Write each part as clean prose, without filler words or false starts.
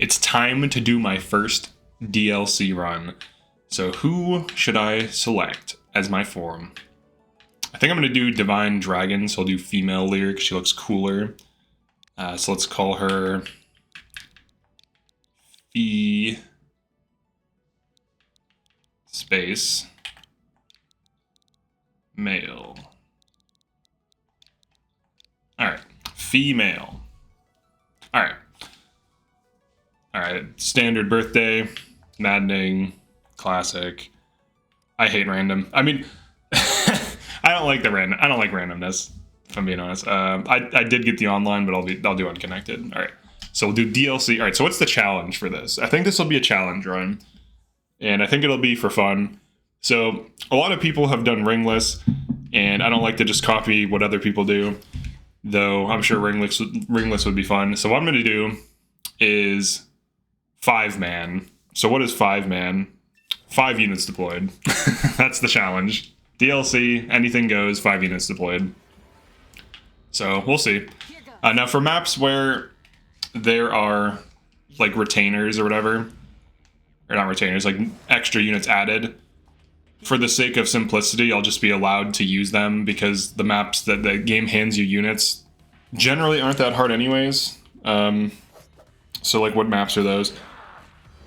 It's time to do my first DLC run. So who should I select as my form? I think I'm going to do Divine Dragon, so I'll do female Lear because she looks cooler. So let's call her Fee space male. Alright, female. Alright. Alright, standard birthday, maddening, classic. I hate random. I mean, I don't like randomness, if I'm being honest. I did get the online, but I'll do unconnected. Alright. So we'll do DLC. Alright, so what's the challenge for this? I think this will be a challenge run. And I think it'll be for fun. So a lot of people have done ringless, and I don't like to just copy what other people do, though I'm sure ringless would be fun. So what I'm going to do is 5-man. So what is 5-man? 5 units deployed. That's the challenge. DLC, anything goes, 5 units deployed. So we'll see. Now for maps where there are like retainers or whatever, or not retainers, like extra units added, for the sake of simplicity, I'll just be allowed to use them because the maps that the game hands you units generally aren't that hard anyways. So like what maps are those?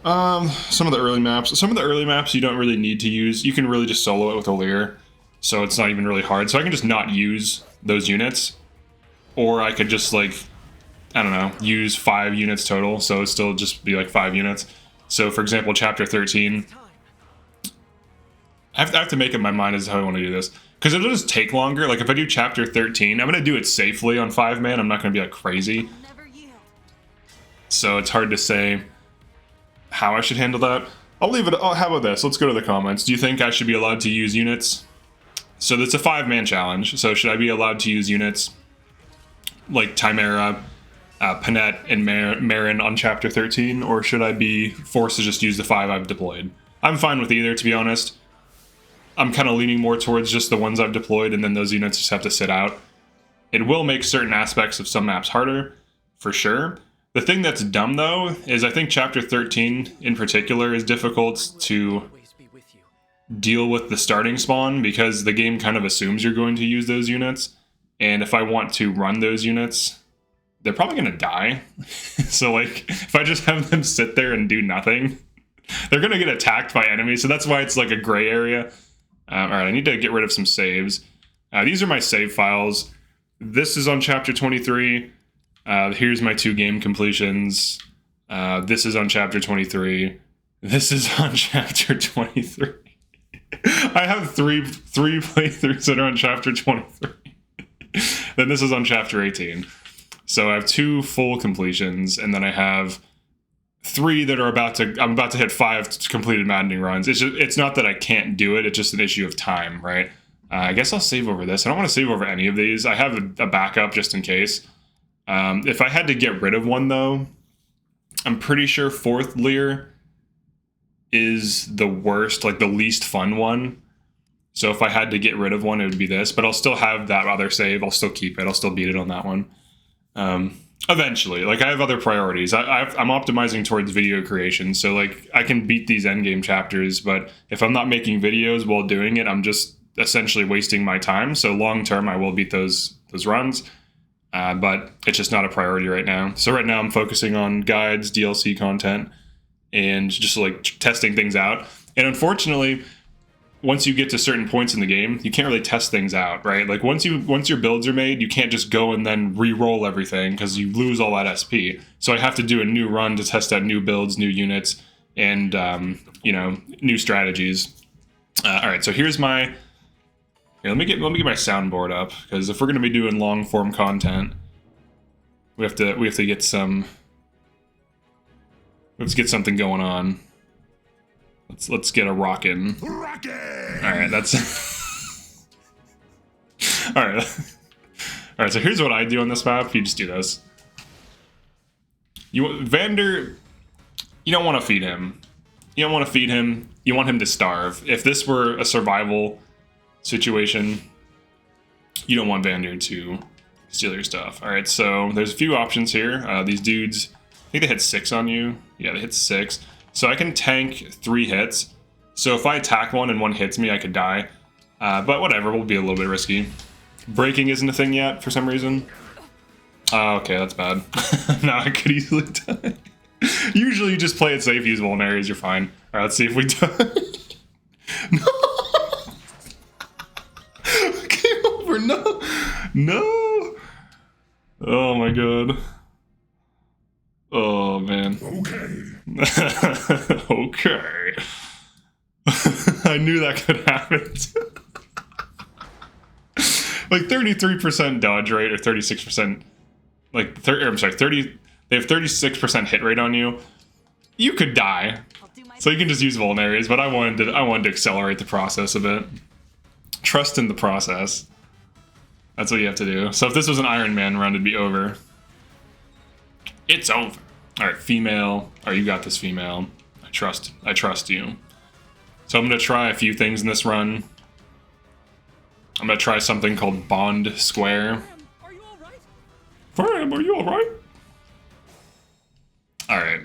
Some of the early maps. Some of the early maps you don't really need to use. You can really just solo it with a Lear, so it's not even really hard. So I can just not use those units, or I could just like, I don't know, use 5 units total, so it'd still just be like 5 units. So for example, chapter 13, I have to make up my mind as to how I want to do this, because it'll just take longer. Like if I do chapter 13, I'm going to do it safely on 5-man. I'm not going to be like crazy. So it's hard to say how I should handle that. I'll leave it. Oh, how about this? Let's go to the comments. Do you think I should be allowed to use units? So that's a 5-man challenge. So should I be allowed to use units like Chimera, Panette, and Marin on chapter 13, or should I be forced to just use the 5 I've deployed? I'm fine with either, to be honest. I'm kind of leaning more towards just the ones I've deployed, and then those units just have to sit out. It will make certain aspects of some maps harder, for sure. The thing that's dumb, though, is I think chapter 13 in particular is difficult to deal with the starting spawn because the game kind of assumes you're going to use those units. And if I want to run those units, they're probably going to die. So, like, if I just have them sit there and do nothing, they're going to get attacked by enemies. So that's why it's like a gray area. Alright, I need to get rid of some saves. These are my save files. This is on chapter 23. Here's my 2 game completions. This is on chapter 23. This is on chapter 23. I have three playthroughs that are on chapter 23. Then this is on chapter 18. So I have 2 full completions, and then I have 3 that are I'm about to hit 5 completed maddening runs. It's not that I can't do it, it's just an issue of time, right? I guess I'll save over this. I don't want to save over any of these. I have a backup just in case. If I had to get rid of one, though, I'm pretty sure 4th Lear is the worst, like the least fun one. So if I had to get rid of one, it would be this. But I'll still have that other save. I'll still keep it. I'll still beat it on that one. Eventually. Like, I have other priorities. I'm optimizing towards video creation. So, like, I can beat these endgame chapters. But if I'm not making videos while doing it, I'm just essentially wasting my time. So long term, I will beat those runs. But it's just not a priority right now. So right now I'm focusing on guides, DLC content, and just like testing things out. And unfortunately, once you get to certain points in the game, you can't really test things out, right? Like once your builds are made, you can't just go and then re-roll everything because you lose all that SP. So I have to do a new run to test out new builds, new units, and new strategies. All right, so here's my. Here, let me get my soundboard up, because if we're going to be doing long form content, we have to get some. Let's get something going on. Let's get a rockin'. Rockin'! All right, that's. All right, all right. So here's what I do on this map. You just do this. Vander, you don't want to feed him. You don't want to feed him. You want him to starve. If this were a survival situation, you don't want Vander to steal your stuff. All right, so there's a few options here. These dudes think they hit 6 on you. Yeah, they hit 6. So I can tank 3 hits. So if I attack one and one hits me, I could die. But whatever, we'll be a little bit risky. Breaking isn't a thing yet for some reason. Oh, okay, that's bad. Now I could easily die. Usually you just play it safe, use vulneraries, you're fine. Alright, let's see if we die. No! Game over, no! No! Oh my god. Oh man. Okay. Okay. I knew that could happen. Like 33% dodge rate or 36%, like I'm sorry, 30. They have 36% hit rate on you. You could die, so you can just use vulneraries. But I wanted to accelerate the process a bit. Trust in the process. That's what you have to do. So if this was an Iron Man run, it'd be over. It's over. All right, female. Oh, you got this, female. I trust you. So I'm gonna try a few things in this run. I'm gonna try something called Bond Square. Are you all right? Fram, are you all right? All right.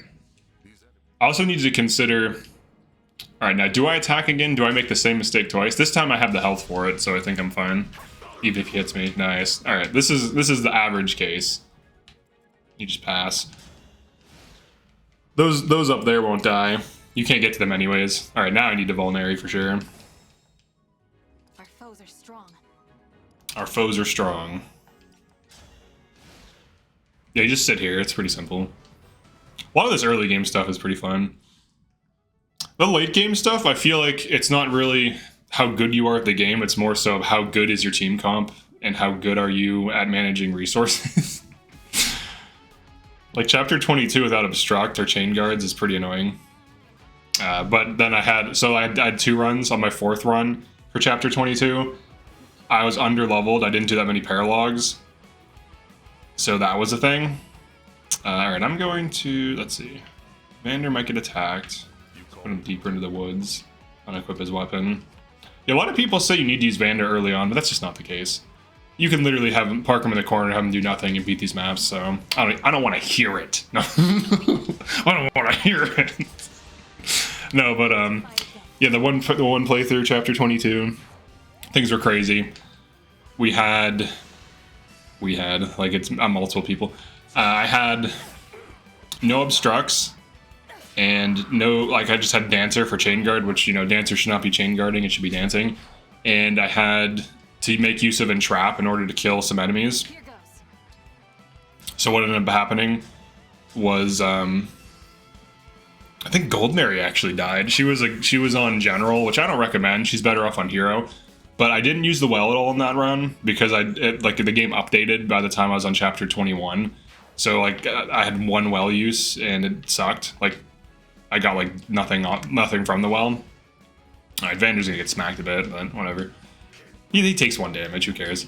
I also need to consider. All right, now do I attack again? Do I make the same mistake twice? This time I have the health for it, so I think I'm fine. Even if he hits me, nice. All right, this is the average case. You just pass. Those up there won't die. You can't get to them anyways. All right, now I need to vulnerary for sure. Our foes are strong. Our foes are strong. Yeah, you just sit here. It's pretty simple. A lot of this early game stuff is pretty fun. The late game stuff, I feel like it's not really how good you are at the game. It's more so how good is your team comp and how good are you at managing resources. Like chapter 22 without obstruct or chain guards is pretty annoying. But then I had 2 runs on my 4th run for chapter 22. I was under leveled. I didn't do that many paralogs. So that was a thing. Alright, I'm going to, let's see. Vander might get attacked. Put him deeper into the woods. Unequip his weapon. Yeah, a lot of people say you need to use Vander early on, but that's just not the case. You can literally have him, park him in the corner, have him do nothing, and beat these maps, so... I don't want to hear it. No. I don't want to hear it. No, but, yeah, the one playthrough, chapter 22, things were crazy. We had, like, it's multiple people. I had no obstructs, and no, like, I just had Dancer for chain guard, which, you know, Dancer should not be chain guarding, it should be dancing. And I had to make use of Entrap in order to kill some enemies. So what ended up happening was, I think Goldenary actually died. She was on General, which I don't recommend. She's better off on Hero. But I didn't use the well at all in that run because like the game updated by the time I was on chapter 21. So like I had 1 well use and it sucked. Like I got like nothing from the well. Alright, Vander's gonna get smacked a bit, but whatever. He takes 1 damage, who cares?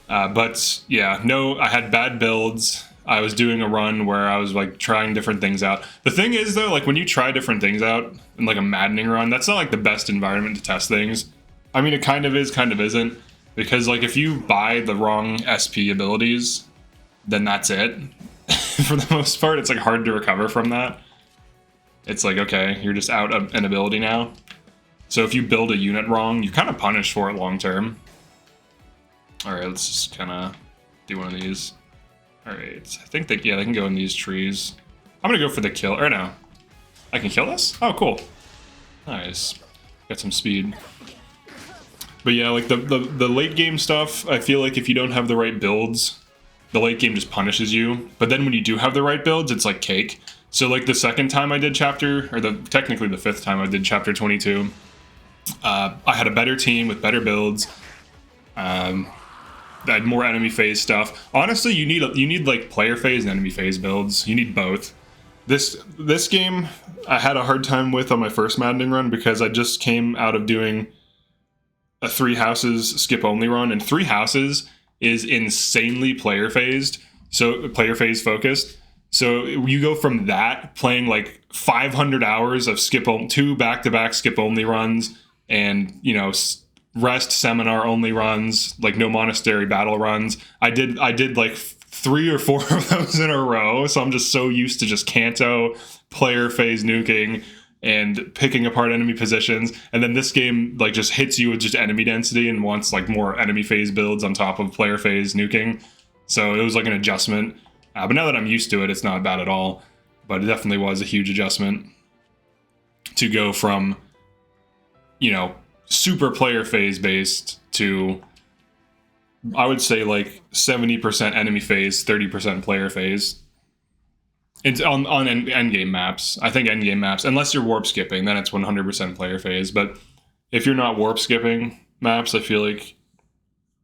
But yeah, no, I had bad builds. I was doing a run where I was like trying different things out. The thing is though, like when you try different things out in like a maddening run, that's not like the best environment to test things. I mean, it kind of is, kind of isn't. Because like if you buy the wrong SP abilities, then that's it. For the most part, it's like hard to recover from that. It's like, okay, you're just out of an ability now. So if you build a unit wrong, you're kind of punished for it long term. Alright, let's just kind of do one of these. Alright, I think that, yeah, they can go in these trees. I'm gonna go for the kill, or no. I can kill this? Oh, cool. Nice. Got some speed. But yeah, like the late game stuff, I feel like if you don't have the right builds, the late game just punishes you. But then when you do have the right builds, it's like cake. So like the second time I did technically the 5th time I did chapter 22, I had a better team with better builds. I had more enemy phase stuff. Honestly, you need like player phase and enemy phase builds. You need both. This game I had a hard time with on my first Maddening run because I just came out of doing a 3 houses skip only run, and 3 houses is insanely player phased, so player phase focused. So you go from that playing like 500 hours of 2 back-to-back skip only runs, and you know, rest seminar only runs, like no monastery battle runs. I did like 3 or 4 of those in a row, so I'm just so used to just Kanto, player phase nuking, and picking apart enemy positions. And then this game like just hits you with just enemy density and wants like more enemy phase builds on top of player phase nuking. So it was like an adjustment. But now that I'm used to it, it's not bad at all. But it definitely was a huge adjustment to go from, you know, super player phase based to, I would say, like 70% enemy phase, 30% player phase. It's on endgame maps. I think endgame maps, unless you're warp skipping, then it's 100% player phase. But if you're not warp skipping maps, I feel like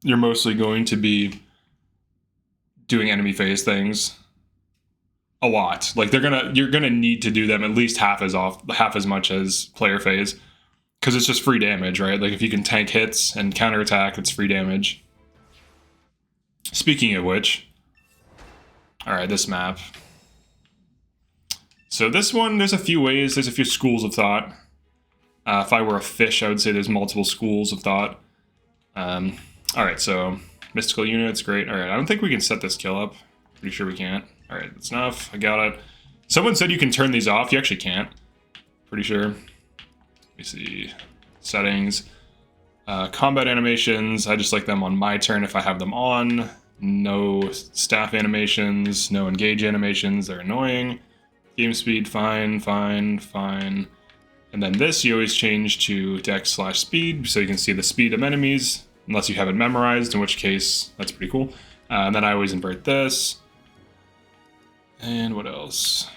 you're mostly going to be doing enemy phase things a lot. Like you're gonna need to do them at least half as much as player phase, because it's just free damage, right? Like if you can tank hits and counterattack, it's free damage. Speaking of which, all right, this map. So this one, there's a few ways, there's a few schools of thought. If I were a fish, I would say there's multiple schools of thought. All right, so mystical units, great. All right, I don't think we can set this kill up. Pretty sure we can't. All right, that's enough. I got it. Someone said you can turn these off. You actually can't. Pretty sure. Let me see. Settings. Combat animations. I just like them on my turn if I have them on. No staff animations. No engage animations. They're annoying. Game speed, fine, fine, fine. And then this, you always change to dex/speed, so you can see the speed of enemies, unless you have it memorized, in which case, that's pretty cool. And then I always invert this. And what else?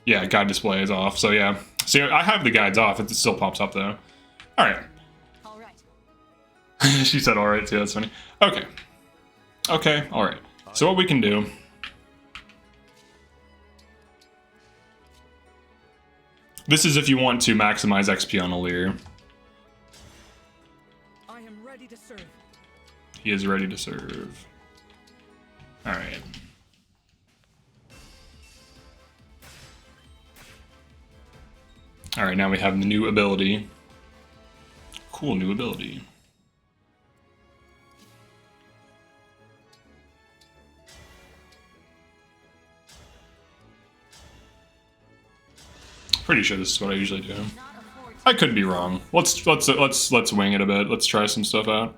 Yeah, guide display is off, so yeah. So I have the guides off, it still pops up though. Alright. Alright. She said alright too, that's funny. Okay. Okay, alright. So what we can do... This is if you want to maximize XP on Alir. I am ready to serve. He is ready to serve. Alright. Alright, now we have the new ability. Cool new ability. Pretty sure this is what I usually do. I could be wrong. Let's wing it a bit. Let's try some stuff out.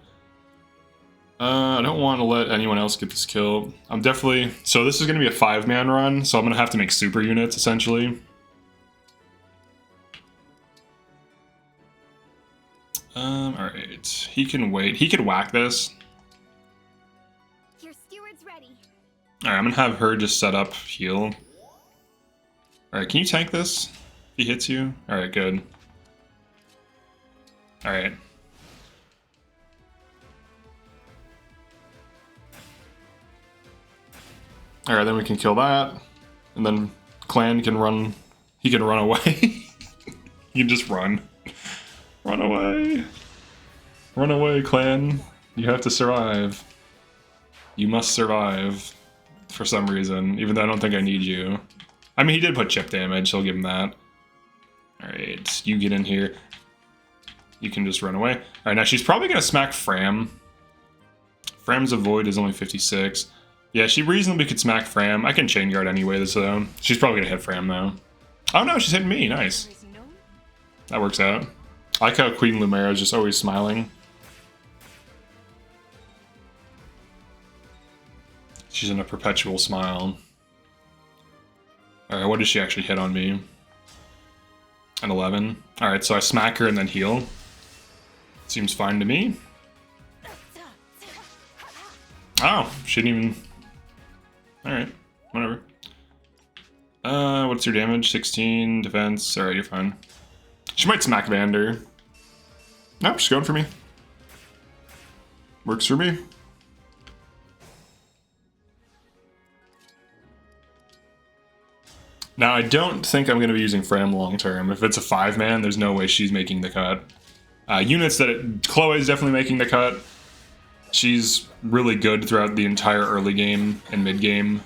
I don't want to let anyone else get this kill. I'm definitely... So this is going to be a 5-man run, so I'm going to have to make super units, essentially. Alright. He can wait. He could whack this. Your steward's ready. Alright, I'm going to have her just set up heal. Alright, can you tank this? If he hits you? Alright, good. Alright. Alright, then we can kill that. And then Clan can run... He can run away. He can just run. Run away. Run away, Clan. You have to survive. You must survive. For some reason. Even though I don't think I need you. I mean, he did put chip damage, so I'll give him that. Alright, you get in here. You can just run away. Alright, now she's probably going to smack Fram. Fram's avoid is only 56. Yeah, she reasonably could smack Fram. I can chain guard anyway, so she's probably going to hit Fram, though. Oh no, she's hitting me. Nice. That works out. I like how Queen Lumera is just always smiling. She's in a perpetual smile. Alright, what does she actually hit on me? An 11. Alright, so I smack her and then heal. Seems fine to me. Oh, she didn't even... Alright, whatever. What's your damage? 16, defense. Alright, you're fine. She might smack Vander. Nope, she's going for me. Works for me. Now, I don't think I'm going to be using Fram long term. If it's a 5-man, there's no way she's making the cut. Units that... Chloe's definitely making the cut. She's really good throughout the entire early game and mid game.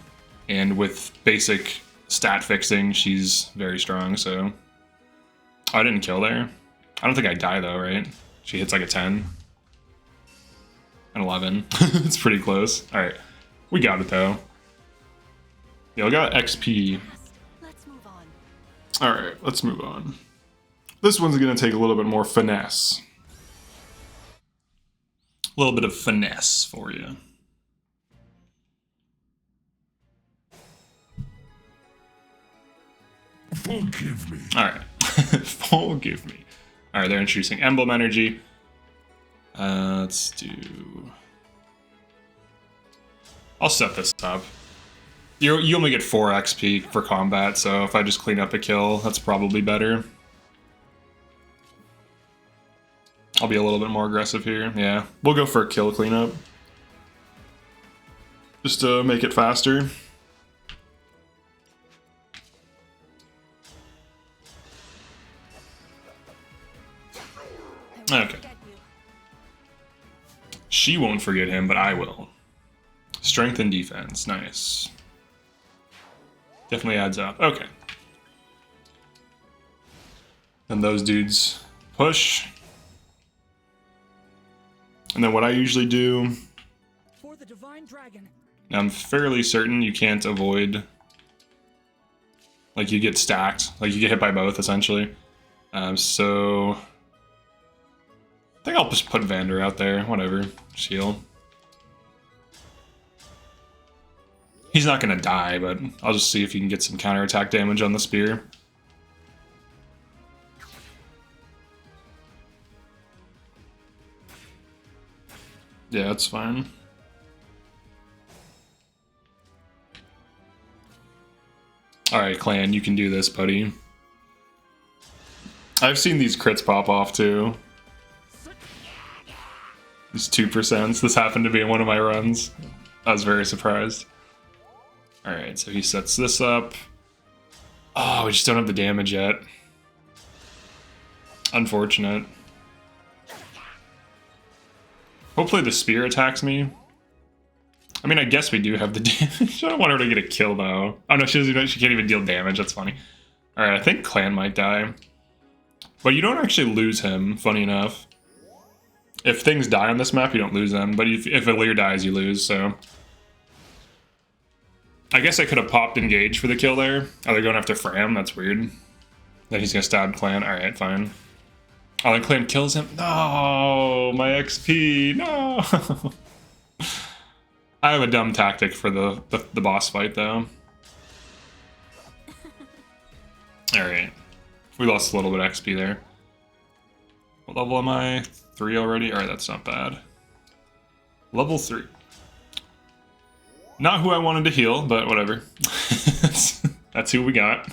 And with basic stat fixing, she's very strong, so... Oh, I didn't kill there. I don't think I die, though, right? She hits like a 10. and 11. It's pretty close. All right, we got it though. Yeah, we got XP. Let's move on. All right, let's move on. This one's gonna take a little bit more finesse. A little bit of finesse for you. Forgive me. All right, forgive me. All right, they're introducing emblem energy. Let's do. I'll set this up. You only get 4 XP for combat, so if I just clean up a kill, that's probably better. I'll be a little bit more aggressive here. Yeah, we'll go for a kill cleanup. Just to make it faster. Okay. She won't forget him, but I will. Strength and defense, nice. Definitely adds up. Okay. And those dudes push. And then what I usually do, For the divine dragon. I'm fairly certain you can't avoid, like you get stacked, like you get hit by both essentially. So I think I'll just put Vander out there, whatever, shield. He's not gonna die, but I'll just see if he can get some counterattack damage on the spear. Yeah, that's fine. Alright, clan, you can do this, buddy. I've seen these crits pop off too. These 2%. This happened to be in one of my runs. I was very surprised. Alright, so he sets this up. Oh, we just don't have the damage yet. Unfortunate. Hopefully the spear attacks me. I mean, I guess we do have the damage. I don't want her to get a kill, though. Oh, no, she can't even deal damage. That's funny. Alright, I think Clan might die. But you don't actually lose him, funny enough. If things die on this map, you don't lose them. But if Valir dies, you lose, so... I guess I could have popped engage for the kill there. Oh, they're going after Fram? That's weird. Then he's gonna stab Clan. Alright, fine. Oh, then Clan kills him? No! My XP! No! I have a dumb tactic for the boss fight, though. Alright. We lost a little bit of XP there. What level am I? 3 already? Alright, that's not bad. Level 3. Not who I wanted to heal, but whatever. That's who we got.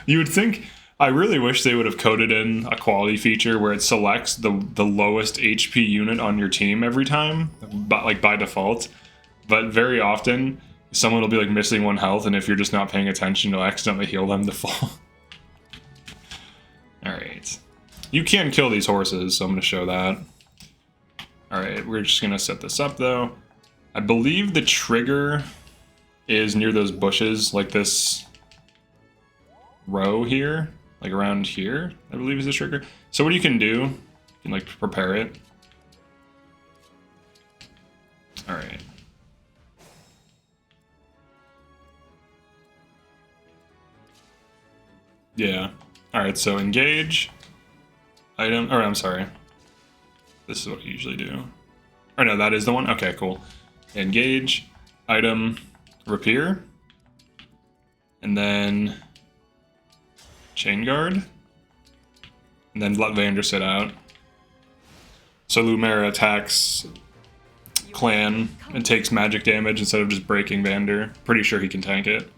You would think... I really wish they would have coded in a quality feature where it selects the lowest HP unit on your team every time, but like by default. But very often, someone will be like missing 1 health, and if you're just not paying attention, you'll accidentally heal them to fall. Alright. You can kill these horses, so I'm going to show that. Alright, we're just going to set this up, though. I believe the trigger is near those bushes, like this row here. Like around here, I believe is the trigger. So what you can do, you can like prepare it. Alright. Yeah. Alright, so engage. Item, or I'm sorry. This is what I usually do. Or no, that is the one? Okay, cool. Engage, item, rapier. And then chain guard. And then let Vander sit out. So Lumera attacks Clan and takes magic damage instead of just breaking Vander. Pretty sure he can tank it.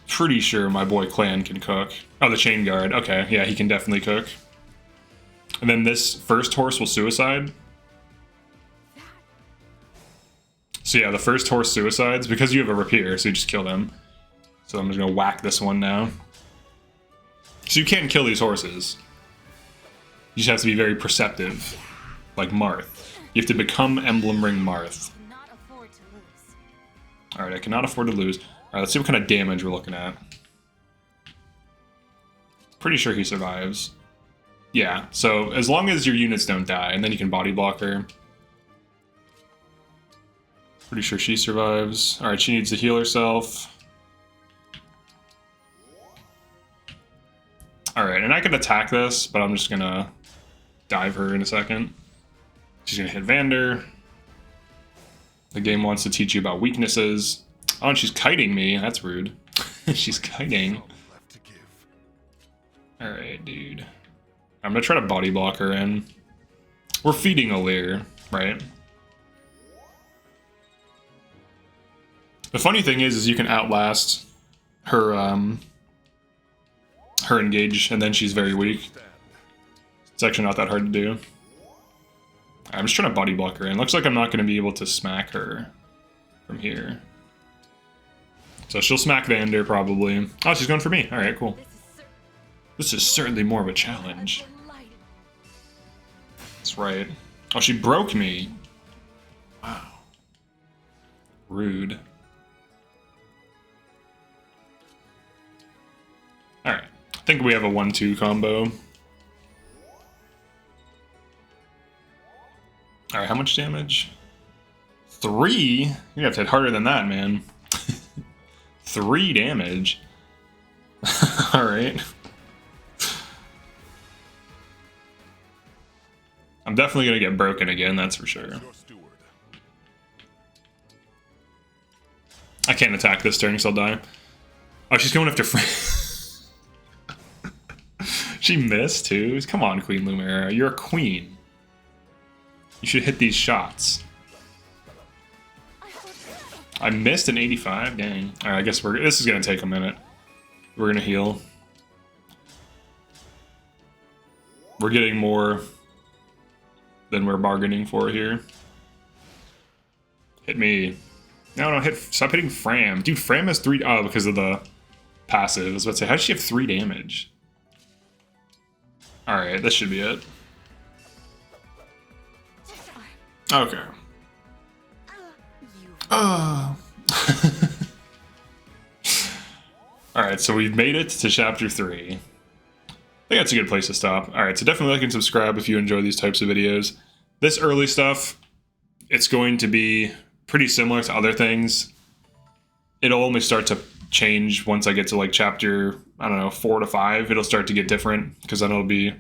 Pretty sure my boy Clan can cook. Oh, the chain guard. Okay, yeah, he can definitely cook. And then this first horse will suicide. So yeah, the first horse suicides because you have a rapier, so you just kill them. So I'm just gonna whack this one now. So you can't kill these horses. You just have to be very perceptive, like Marth. You have to become Emblem Ring Marth. Alright, I cannot afford to lose. Alright, let's see what kind of damage we're looking at. Pretty sure he survives. Yeah, so as long as your units don't die, and then you can body block her. Pretty sure she survives. Alright, she needs to heal herself. Alright, and I could attack this, but I'm just gonna dive her in a second. She's gonna hit Vander. The game wants to teach you about weaknesses. Oh, and she's kiting me. That's rude. She's kiting. Alright, dude. I'm gonna try to body block her in. We're feeding Lumera, right? The funny thing is you can outlast her, her engage, and then she's very weak. It's actually not that hard to do. I'm just trying to body block her in. Looks like I'm not going to be able to smack her from here. So she'll smack Vander, probably. Oh, she's going for me. Alright, cool. This is certainly more of a challenge. That's right. Oh, she broke me. Wow. Rude. Alright. I think we have a 1-2 combo. Alright, how much damage? 3? You have to hit harder than that, man. 3 damage. Alright. I'm definitely gonna get broken again, that's for sure. I can't attack this turn because I'll die. Oh, she's going after She missed too. Come on, Queen Lumera. You're a queen. You should hit these shots. I missed an 85. Dang. Alright, I guess this is gonna take a minute. We're gonna heal. We're getting more than we're bargaining for here. Hit me. No, stop hitting Fram. Dude, Fram has 3. Oh, because of the passive. I was about to say, how does she have 3 damage? Alright, this should be it. Okay. Alright, so we've made it to chapter 3. I think that's a good place to stop. Alright, so definitely like and subscribe if you enjoy these types of videos. This early stuff, it's going to be pretty similar to other things. It'll only start to change once I get to like chapter, I don't know, 4 to 5. It'll start to get different because then it'll be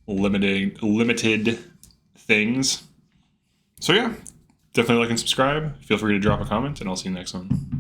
limited things. So yeah, definitely like and subscribe. Feel free to drop a comment, and I'll see you next one.